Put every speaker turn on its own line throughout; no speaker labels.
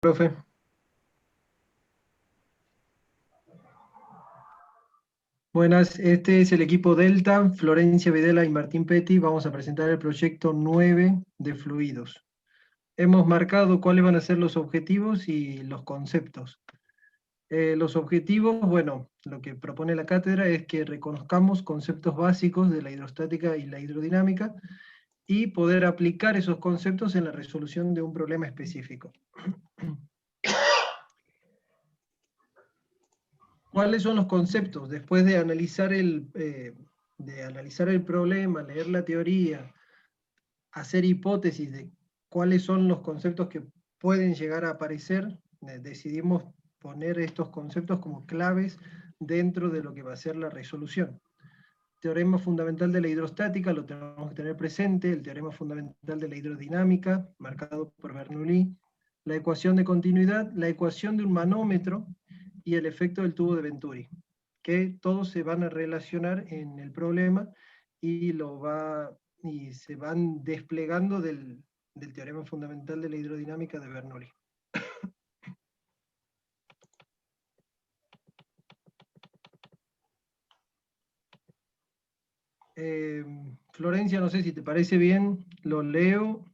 Profe. Buenas, este es el equipo Delta, Florencia Videla y Martín Petti. Vamos a presentar el proyecto 9 de fluidos. Hemos marcado cuáles van a ser los objetivos y los conceptos. Los objetivos, bueno, lo que propone la cátedra es que reconozcamos conceptos básicos de la hidrostática y la hidrodinámica y poder aplicar esos conceptos en la resolución de un problema específico. ¿Cuáles son los conceptos? Después de analizar el problema, leer la teoría, hacer hipótesis de cuáles son los conceptos que pueden llegar a aparecer, decidimos poner estos conceptos como claves dentro de lo que va a ser la resolución. Teorema fundamental de la hidrostática, lo tenemos que tener presente, el teorema fundamental de la hidrodinámica, marcado por Bernoulli, la ecuación de continuidad, la ecuación de un manómetro y el efecto del tubo de Venturi, que todos se van a relacionar en el problema y se van desplegando del teorema fundamental de la hidrodinámica de Bernoulli. Florencia, no sé si te parece bien, lo leo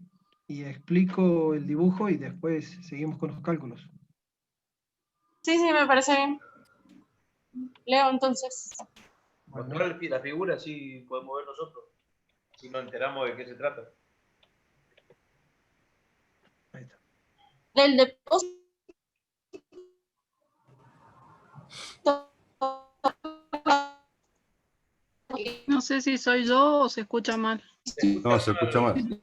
y explico el dibujo y después seguimos con los cálculos.
Sí, me parece bien. Leo entonces.
Bueno. Mostrar la figura, así podemos ver nosotros, si nos enteramos de qué se trata.
Ahí está.
Del depósito.
No sé si soy yo o se escucha mal.
No, se escucha mal.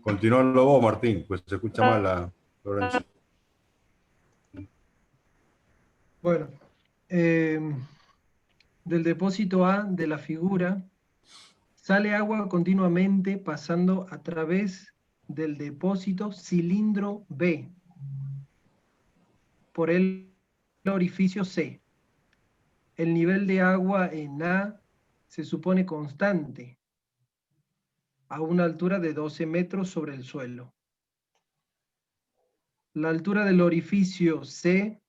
Continúalo vos, Martín, pues se escucha mal la Florencia.
Bueno, del depósito A de la figura sale agua continuamente pasando a través del depósito cilindro B por el orificio C. El nivel de agua en A se supone constante a una altura de 12 metros sobre el suelo. La altura del orificio C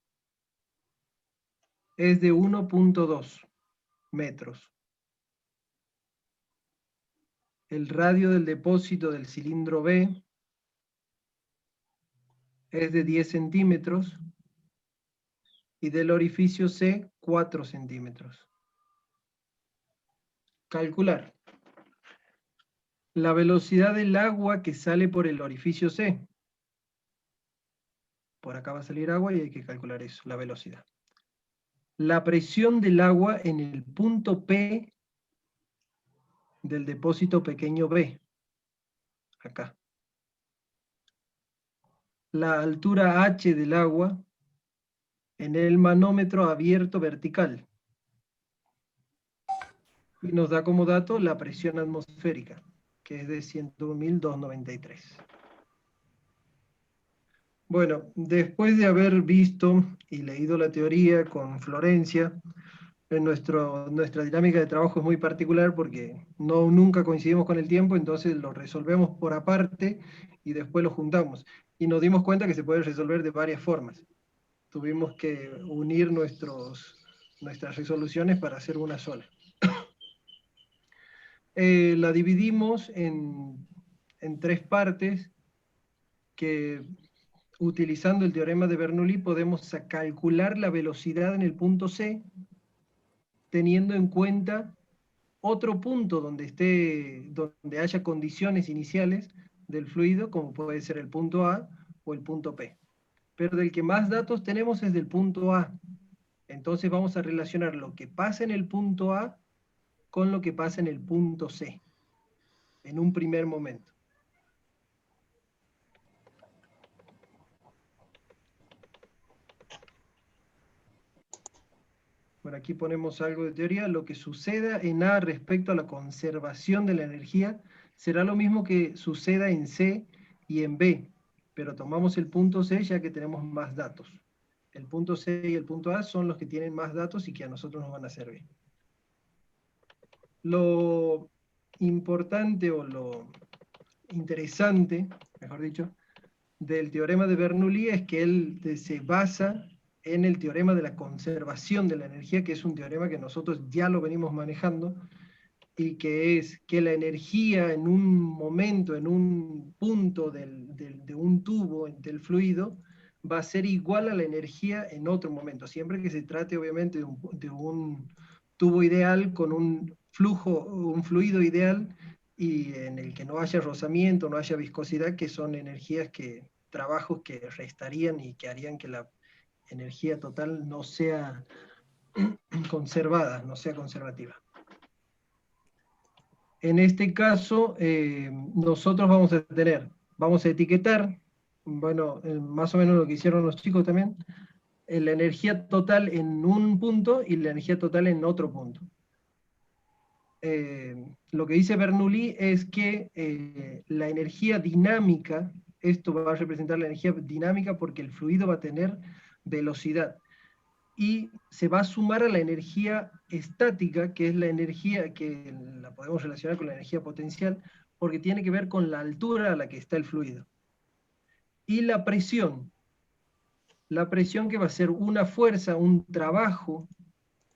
es de 1.2 metros. El radio del depósito del cilindro B es de 10 centímetros y del orificio C 4 centímetros. Calcular. La velocidad del agua que sale por el orificio C. Por acá va a salir agua y hay que calcular eso, la velocidad. La presión del agua en el punto P del depósito pequeño B. Acá. La altura H del agua en el manómetro abierto vertical. Y nos da como dato la presión atmosférica, que es de 101.293. Bueno, después de haber visto y leído la teoría con Florencia, nuestra dinámica de trabajo es muy particular porque nunca coincidimos con el tiempo, entonces lo resolvemos por aparte y después lo juntamos. Y nos dimos cuenta que se puede resolver de varias formas. Tuvimos que unir nuestras resoluciones para hacer una sola. La dividimos en 3 partes que, utilizando el teorema de Bernoulli, podemos calcular la velocidad en el punto C, teniendo en cuenta otro punto donde haya condiciones iniciales del fluido, como puede ser el punto A o el punto P. Pero del que más datos tenemos es del punto A. Entonces vamos a relacionar lo que pasa en el punto A con lo que pasa en el punto C, en un primer momento. Bueno, aquí ponemos algo de teoría. Lo que suceda en A respecto a la conservación de la energía será lo mismo que suceda en C y en B, pero tomamos el punto C ya que tenemos más datos. El punto C y el punto A son los que tienen más datos y que a nosotros nos van a servir. Lo importante o lo interesante, mejor dicho, del teorema de Bernoulli es que él se basa en el teorema de la conservación de la energía, que es un teorema que nosotros ya lo venimos manejando, y que es que la energía en un momento, en un punto de un tubo, del fluido, va a ser igual a la energía en otro momento, siempre que se trate obviamente de un tubo ideal con un fluido ideal, y en el que no haya rozamiento, no haya viscosidad, que son energías trabajos que restarían y que harían que la energía total no sea conservada, no sea conservativa. En este caso, nosotros vamos a etiquetar, bueno, más o menos lo que hicieron los chicos también, la energía total en un punto y la energía total en otro punto. Lo que dice Bernoulli es que la energía dinámica, esto va a representar la energía dinámica porque el fluido va a tener velocidad, y se va a sumar a la energía estática, que es la energía que la podemos relacionar con la energía potencial, porque tiene que ver con la altura a la que está el fluido. Y la presión que va a ser una fuerza, un trabajo,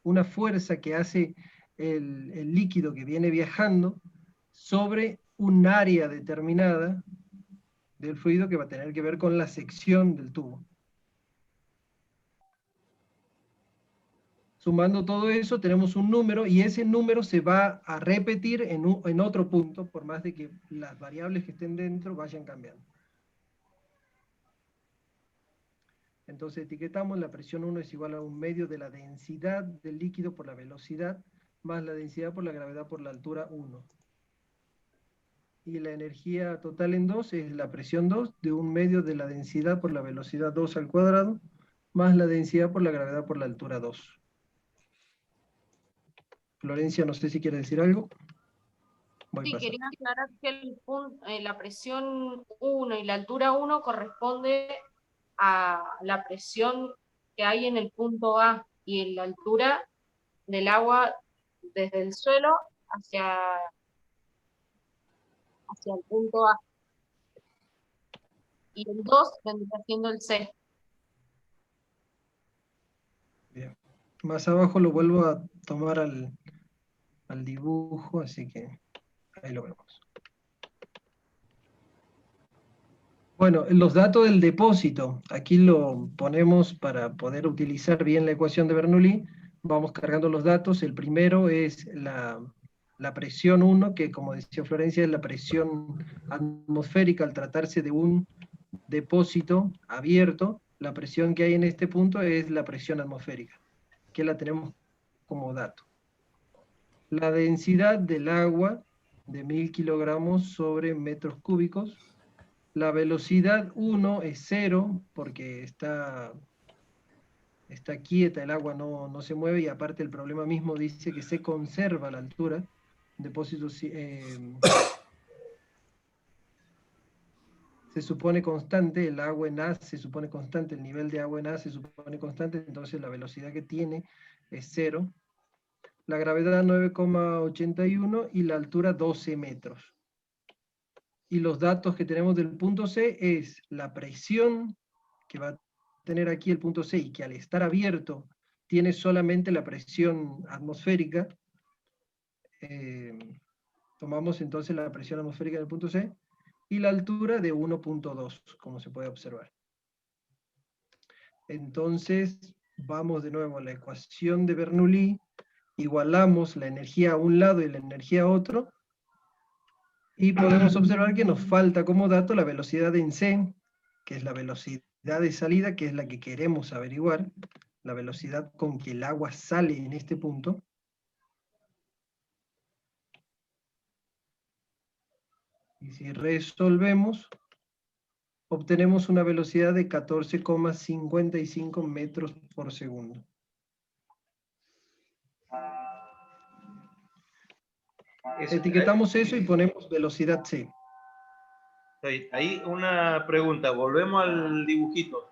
una fuerza que hace el líquido que viene viajando sobre un área determinada del fluido, que va a tener que ver con la sección del tubo. Sumando todo eso, tenemos un número, y ese número se va a repetir en otro punto, por más de que las variables que estén dentro vayan cambiando. Entonces etiquetamos: la presión 1 es igual a 1/2 de la densidad del líquido por la velocidad, más la densidad por la gravedad por la altura 1. Y la energía total en 2 es la presión 2 de 1/2 de la densidad por la velocidad 2 al cuadrado, más la densidad por la gravedad por la altura 2. Florencia, no sé si quiere decir algo.
Sí, quería aclarar que la presión 1 y la altura 1 corresponde a la presión que hay en el punto A y en la altura del agua desde el suelo hacia el punto A. Y el 2 vendría siendo el C.
Bien. Más abajo lo vuelvo a tomar al dibujo, así que ahí lo vemos. Bueno, los datos del depósito, aquí lo ponemos para poder utilizar bien la ecuación de Bernoulli. Vamos cargando los datos. El primero es la presión 1, que como decía Florencia, es la presión atmosférica al tratarse de un depósito abierto. La presión que hay en este punto es la presión atmosférica, que la tenemos como dato. La densidad del agua de 1000 kilogramos sobre metros cúbicos. La velocidad 1 es 0, porque está quieta, el agua no se mueve, y aparte el problema mismo dice que se conserva la altura. Depósitos se supone constante, el agua en A se supone constante, el nivel de agua en A se supone constante, entonces la velocidad que tiene es 0. La gravedad 9,81 y la altura 12 metros. Y los datos que tenemos del punto C es la presión que va a tener aquí el punto C, y que al estar abierto tiene solamente la presión atmosférica. Tomamos entonces la presión atmosférica del punto C, y la altura de 1,2, como se puede observar. Entonces, vamos de nuevo a la ecuación de Bernoulli, igualamos la energía a un lado y la energía a otro, y podemos observar que nos falta como dato la velocidad en C, que es la velocidad de salida, que es la que queremos averiguar, la velocidad con que el agua sale en este punto. Y si resolvemos, obtenemos una velocidad de 14,55 metros por segundo. Etiquetamos eso y ponemos velocidad C.
Ahí una pregunta, volvemos al dibujito.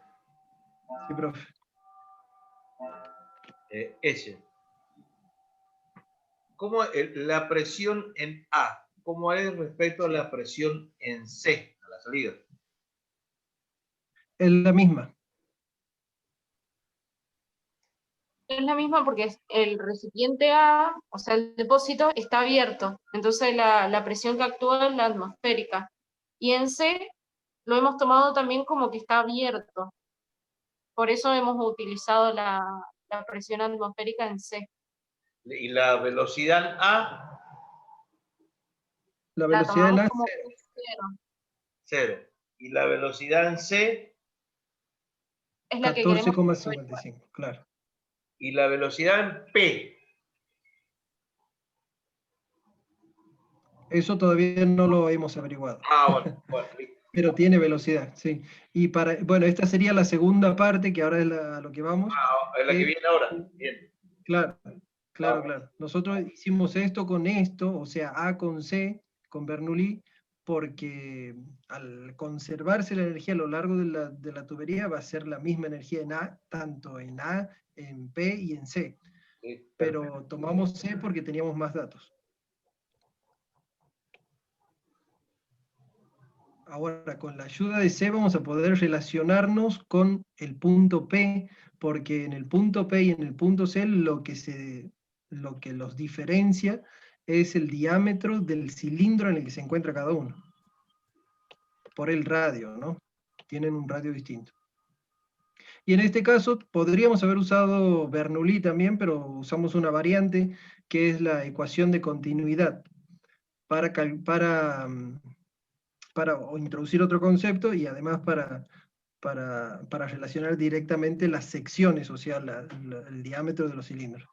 Sí, profe.
Ese. ¿Cómo la presión en A? ¿Cómo es respecto a la presión en C, a la salida?
Es la misma.
Es la misma porque el recipiente A, o sea, el depósito está abierto, entonces la presión que actúa es la atmosférica. Y en C lo hemos tomado también como que está abierto. Por eso hemos utilizado la presión atmosférica en C.
Y la velocidad A,
La
La
velocidad en
tomamos
A
como
cero.
P0.
0. Y la velocidad en C,
Es la que queremos averiguar.
14,55, claro.
y la velocidad en P.
Eso todavía no lo hemos averiguado.
Bueno, listo.
Pero tiene velocidad, sí. Y bueno, esta sería la segunda parte, que ahora es a lo que vamos.
Es la que viene ahora. Bien.
Claro, claro,
Vamos.
claro. Nosotros hicimos esto con esto, o sea, A con C, con Bernoulli, porque al conservarse la energía a lo largo de la tubería va a ser la misma energía en A, tanto en A, en P y en C.
Sí,
Pero tomamos C porque teníamos más datos. Ahora, con la ayuda de C vamos a poder relacionarnos con el punto P, porque en el punto P y en el punto C lo que los diferencia es el diámetro del cilindro en el que se encuentra cada uno. Por el radio, ¿no? Tienen un radio distinto. Y en este caso podríamos haber usado Bernoulli también, pero usamos una variante que es la ecuación de continuidad para o introducir otro concepto y además para relacionar directamente las secciones, o sea, el diámetro de los cilindros.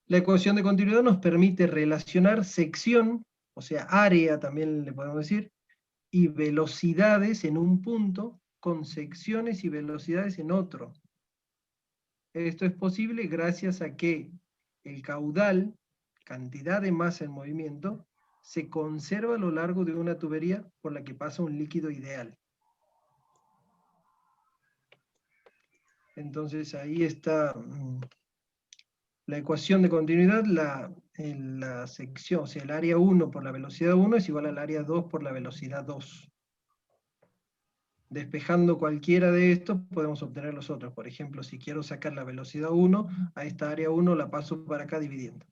La ecuación de continuidad nos permite relacionar sección, o sea, área también le podemos decir, y velocidades en un punto con secciones y velocidades en otro. Esto es posible gracias a que el caudal, cantidad de masa en movimiento, se conserva a lo largo de una tubería por la que pasa un líquido ideal. Entonces ahí está la ecuación de continuidad, la sección, o sea, el área 1 por la velocidad 1 es igual al área 2 por la velocidad 2. Despejando cualquiera de estos podemos obtener los otros. Por ejemplo, si quiero sacar la velocidad 1, a esta área 1 la paso para acá dividiendo.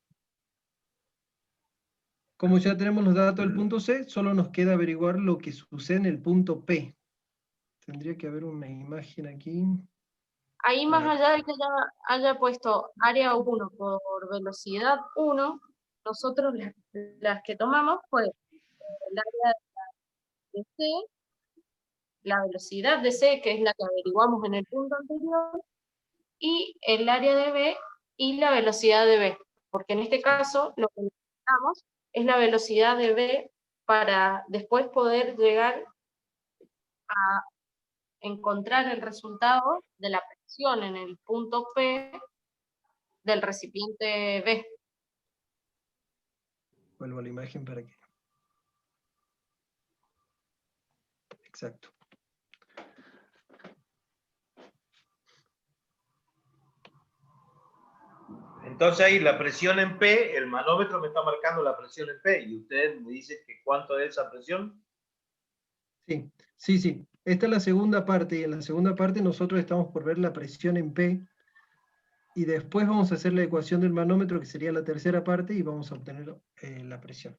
Como ya tenemos los datos del punto C, solo nos queda averiguar lo que sucede en el punto P. Tendría que haber una imagen aquí.
Ahí más allá de que haya puesto área 1 por velocidad 1, nosotros las que tomamos fue el área de C, la velocidad de C, que es la que averiguamos en el punto anterior, y el área de B y la velocidad de B, porque en este caso lo que necesitamos es la velocidad de B para después poder llegar a encontrar el resultado de la presión en el punto P del recipiente B.
Vuelvo a la imagen para que... Exacto.
Entonces ahí la presión en P, el manómetro me está marcando la presión en P, y usted me dice que cuánto es esa presión.
Sí, sí, sí. Esta es la segunda parte, y en la segunda parte nosotros estamos por ver la presión en P, y después vamos a hacer la ecuación del manómetro, que sería la tercera parte, y vamos a obtener la presión.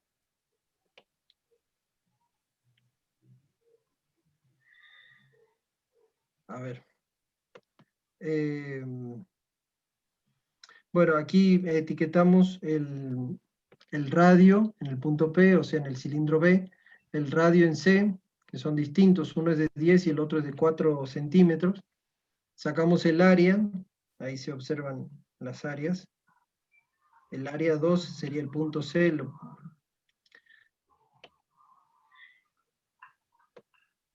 A ver. Bueno, aquí etiquetamos el radio en el punto P, o sea, en el cilindro B, el radio en C, que son distintos, uno es de 10 y el otro es de 4 centímetros. Sacamos el área, ahí se observan las áreas. El área 2 sería el punto C.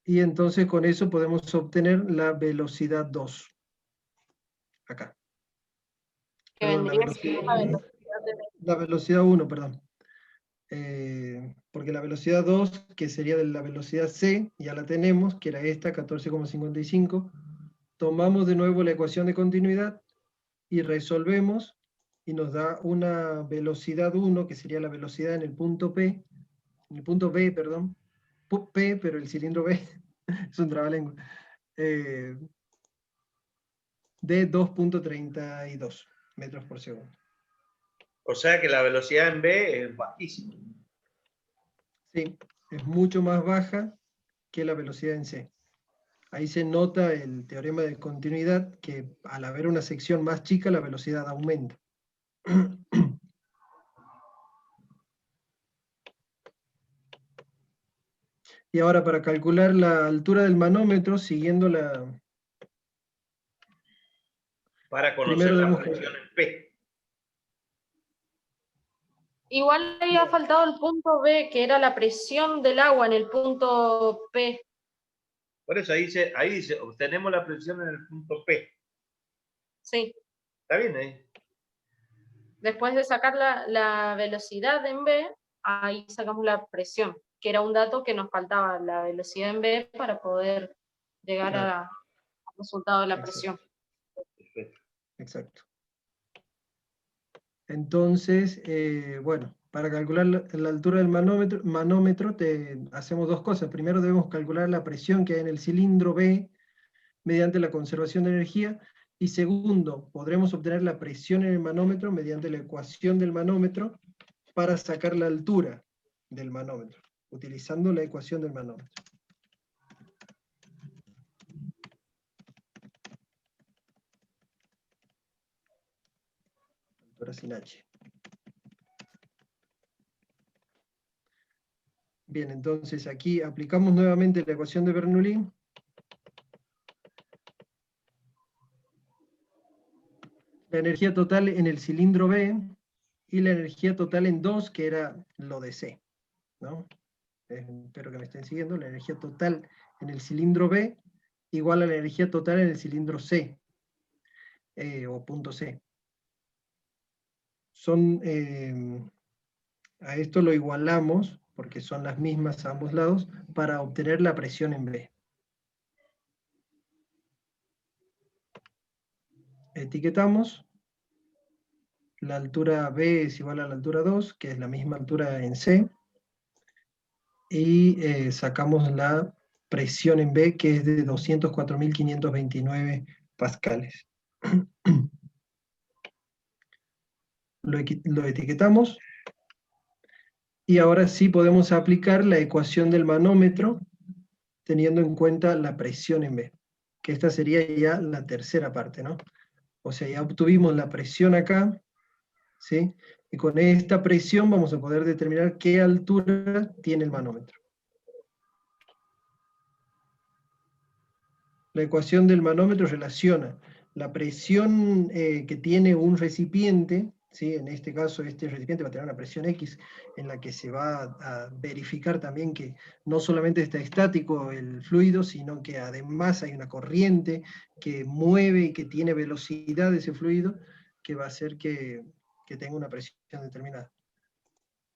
Y entonces con eso podemos obtener la velocidad 2. Acá.
Que
Perdón,
vendría siendo la velocidad de B.
la velocidad 1, perdón. Porque la velocidad 2, que sería de la velocidad C, ya la tenemos, que era esta, 14,55. Tomamos de nuevo la ecuación de continuidad y resolvemos, y nos da una velocidad 1, que sería la velocidad en el punto P, en el punto B, perdón, P, pero el cilindro B, Es un trabalengua. De 2.32 metros por segundo.
O sea que la velocidad en B es bajísima.
Sí, es mucho más baja que la velocidad en C. Ahí se nota el teorema de continuidad, que al haber una sección más chica, la velocidad aumenta. Y ahora para calcular la altura del manómetro, siguiendo la...
Para conocer
Primero
la
debemos...
presión en P.
Igual le ha faltado el punto B, que era la presión del agua en el punto P.
Por eso ahí dice, obtenemos la presión en el punto P.
Sí.
¿Está bien ahí?
Después de sacar la velocidad en B, ahí sacamos la presión, que era un dato que nos faltaba, la velocidad en B, para poder llegar
Claro.
al resultado de la
Exacto.
presión.
Perfecto.
Exacto. Entonces, bueno, para calcular la altura del manómetro hacemos dos cosas. Primero debemos calcular la presión que hay en el cilindro B mediante la conservación de energía. Y segundo, podremos obtener la presión en el manómetro mediante la ecuación del manómetro para sacar la altura del manómetro, utilizando la ecuación del manómetro. Altura sin H. Bien, entonces aquí aplicamos nuevamente la ecuación de Bernoulli. La energía total en el cilindro B y la energía total en 2, que era lo de C, ¿no? Espero que me estén siguiendo. La energía total en el cilindro B igual a la energía total en el cilindro C, o punto C. A esto lo igualamos, porque son las mismas a ambos lados, para obtener la presión en B. Etiquetamos. La altura B es igual a la altura 2, que es la misma altura en C. Y sacamos la presión en B, que es de 204.529 pascales. Lo etiquetamos. Y ahora sí podemos aplicar la ecuación del manómetro, teniendo en cuenta la presión en B, que esta sería ya la tercera parte, ¿no? O sea, ya obtuvimos la presión acá, ¿sí? Y con esta presión vamos a poder determinar qué altura tiene el manómetro. La ecuación del manómetro relaciona la presión que tiene un recipiente, ¿sí? En este caso este recipiente va a tener una presión X, en la que se va a verificar también que no solamente está estático el fluido, sino que además hay una corriente que mueve y que tiene velocidad ese fluido, que va a hacer que tenga una presión determinada.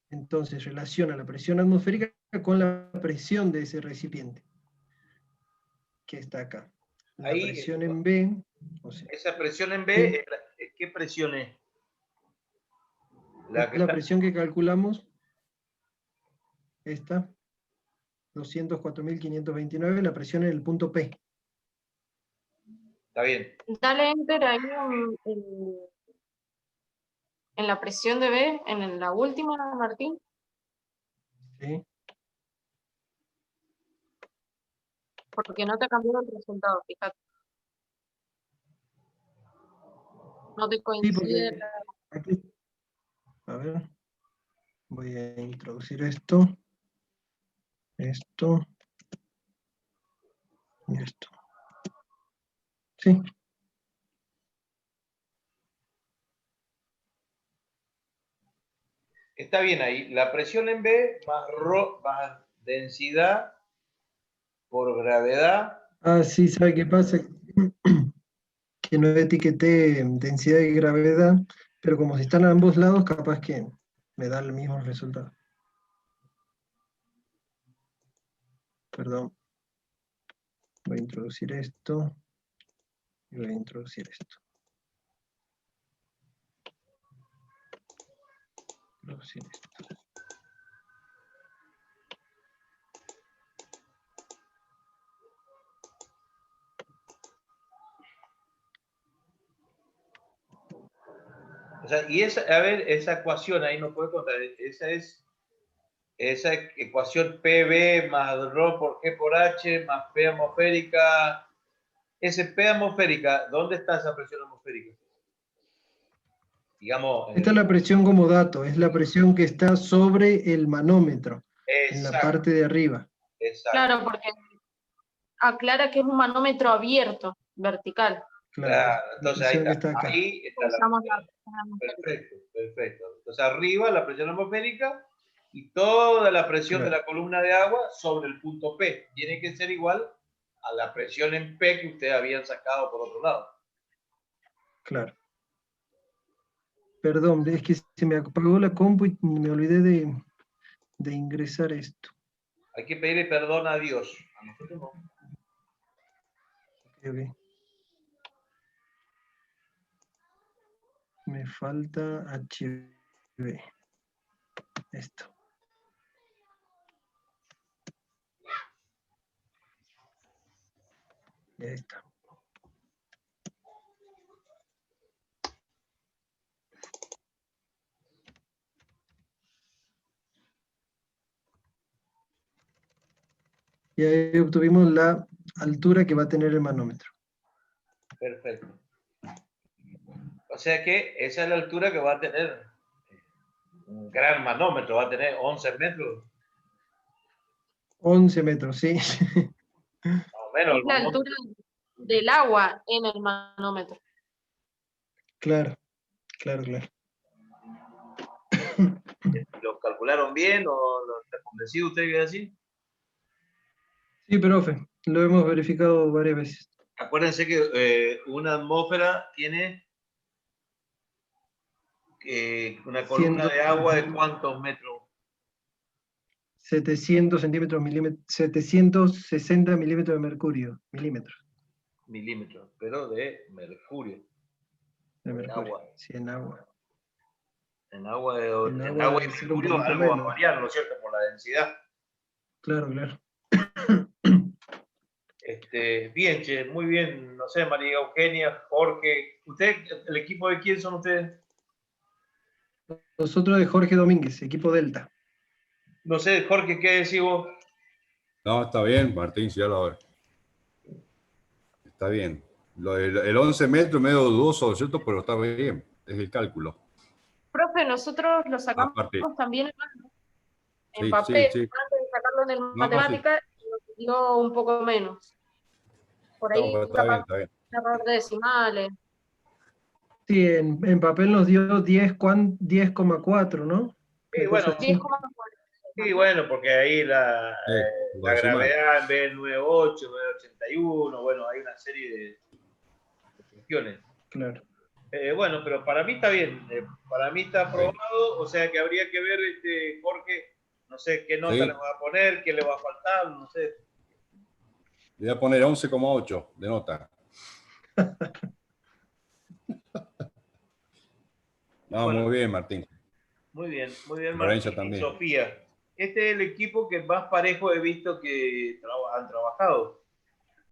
Entonces relaciona la presión atmosférica con la presión de ese recipiente, que está acá. La
Ahí,
presión en B, o sea,
esa presión en B,
sí,
¿qué presión es?
es
La que
la
está...
presión que calculamos, esta, 204.529, la presión en el punto P.
Está bien.
Dale enter ahí en la presión de B, en la última, Martín.
¿Sí?
Porque no te cambió el resultado, fíjate. No te
Sí,
coincide.
porque aquí, a ver, voy a introducir esto y esto. Sí,
Está bien ahí. La presión en B más densidad por gravedad.
sí, ¿sabe qué pasa? Que no etiqueté densidad y gravedad, pero como si están a ambos lados, capaz que me da el mismo resultado. Perdón. Voy a introducir esto y voy a introducir esto. Introducir esto.
sea, y esa, a ver, esa ecuación ahí no puede contar, esa ecuación PB más ρ por G por H más P atmosférica. Ese P atmosférica, ¿dónde está esa presión atmosférica? Digamos.
Esta es la presión como dato, es la presión que está sobre el manómetro, en la parte de arriba.
Exacto.
Claro, porque aclara que es un manómetro abierto, vertical.
Claro, entonces ahí está,
acá.
ahí está
Usamos
la perfecto, perfecto. Entonces arriba la presión atmosférica y toda la presión de la columna de agua sobre el punto P. Tiene que ser igual a la presión en P que ustedes habían sacado por otro lado.
Claro. Perdón, es que se me apagó la compu y me olvidé de ingresar esto.
Hay que pedirle perdón a Dios. A nosotros no.
Okay. Me falta HB. Esto. Ya está. Y ahí obtuvimos la altura que va a tener el manómetro.
Perfecto. O sea que esa es la altura que va a tener un gran manómetro, va a tener 11 metros.
11 metros, sí.
Más o menos.
Es la altura del agua en el manómetro.
Claro, claro, claro.
¿Lo calcularon bien o lo está convencido usted que es así?
Sí, profe, lo hemos verificado varias veces.
Acuérdense que una atmósfera tiene una columna de agua de ¿cuántos metros?
700 centímetros, 760 milímetros de mercurio, milímetros.
Milímetros, pero de mercurio.
De mercurio,
agua.
sí, en agua.
En agua,
En
en agua y
debe ser un
mercurio
poquito
algo va a
menos.
variar, ¿no es cierto? Por la densidad.
Claro, claro.
Bien, che, muy bien. No sé, María Eugenia, Jorge. ¿Usted, el equipo de quién son ustedes?
Nosotros de Jorge Domínguez, equipo Delta.
No sé, Jorge, ¿qué decís vos?
No, está bien, Martín, sí, ya lo veo. Está bien. El 11 metros medio dudoso, ¿cierto? Pero está bien, es el cálculo.
Profe, nosotros lo sacamos también en
Sí,
papel,
sí.
antes de sacarlo en el
No,
matemática, nos dio un poco menos. Por ahí
no, está bien, está bien.
una par de decimales.
Sí, en papel nos dio 10,4, ¿no?
Sí, bueno, sí, bueno, porque ahí la gravedad en vez de 9,8, 9,81, bueno, hay una serie de cuestiones.
Claro.
Bueno, pero para mí está bien, para mí está aprobado, o sea que habría que ver, Jorge, no sé qué nota le va a poner, qué le va a faltar, no sé.
Le voy a poner 11,8 de nota. No, bueno, muy bien, Martín.
Muy bien, Martín.
Lorenzo también.
Sofía, este es el equipo que más parejo he visto que han trabajado.